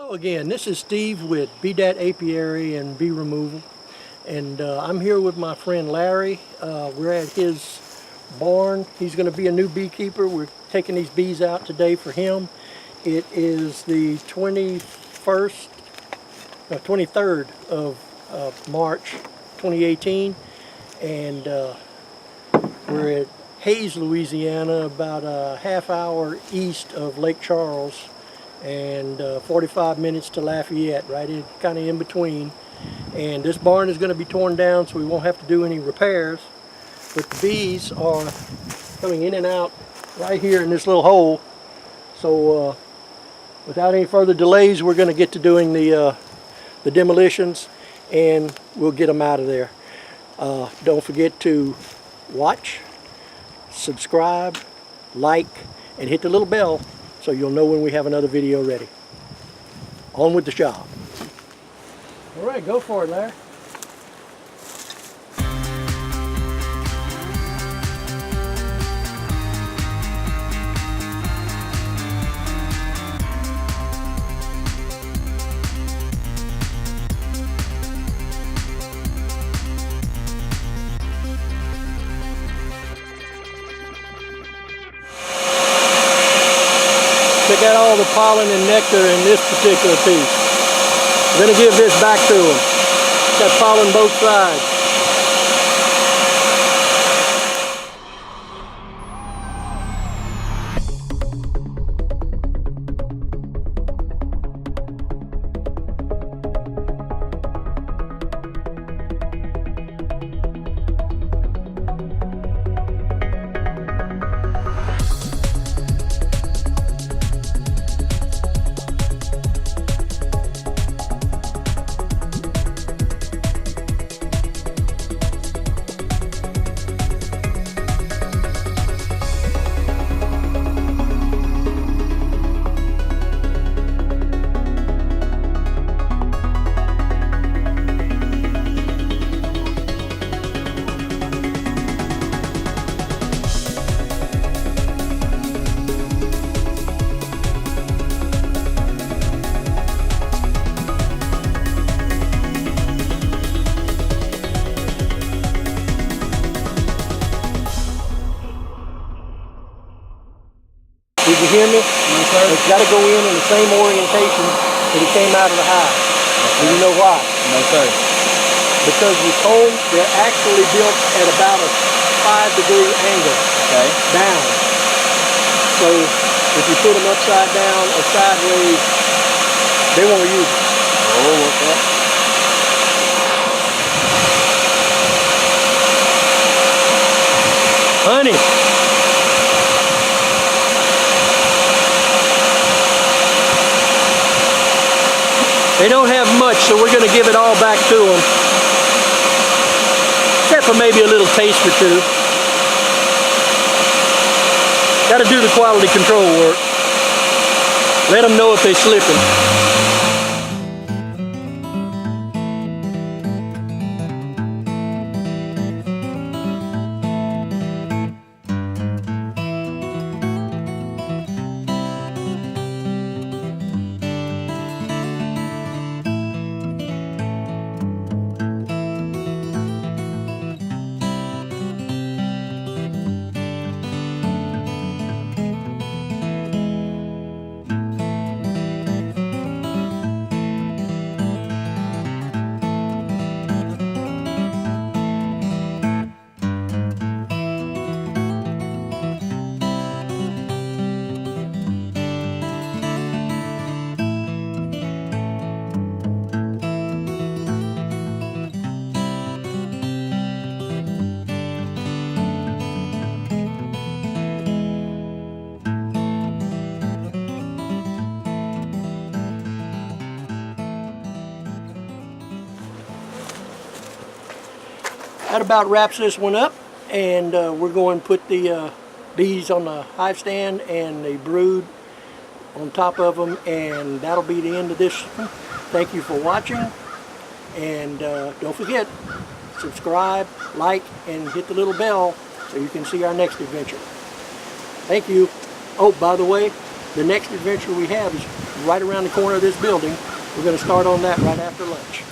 Hello again, this is Steve with BDAT Apiary and Bee Removal, and I'm here with my friend Larry. We're at his barn. He's going to be a new beekeeper. We're taking these bees out today for him. It is the 23rd of March 2018, and we're at Hayes, Louisiana, about a half hour east of Lake Charles, and 45 minutes to Lafayette, right in, kind of in between. And this barn is going to be torn down, so we won't have to do any repairs. But the bees are coming in and out right here in this little hole. So without any further delays, we're going to get to doing the demolitions, and we'll get them out of there. Don't forget to watch, subscribe, like, and hit the little bell so you'll know when we have another video ready. On with the job. All right, go for it, Larry. Check out all the pollen and nectar in this particular piece. I'm going to give this back to them. Got pollen both sides. Did you hear me? No, sir. It's got to go in the same orientation that it came out of the hive. Okay. Do you know why? No, sir. Because the comb, they're actually built at about a 5-degree angle. Okay. Down. So if you put them upside down or sideways, they won't use it. Oh, okay. Honey. They don't have much, so we're going to give it all back to them. Except for maybe a little taste or two. Got to do the quality control work. Let them know if they're slipping. That about wraps this one up, and we're going to put the bees on the hive stand and the brood on top of them, and that'll be the end of this one. Thank you for watching, and don't forget, subscribe, like, and hit the little bell so you can see our next adventure. Thank you. Oh, by the way, the next adventure we have is right around the corner of this building. We're going to start on that right after lunch.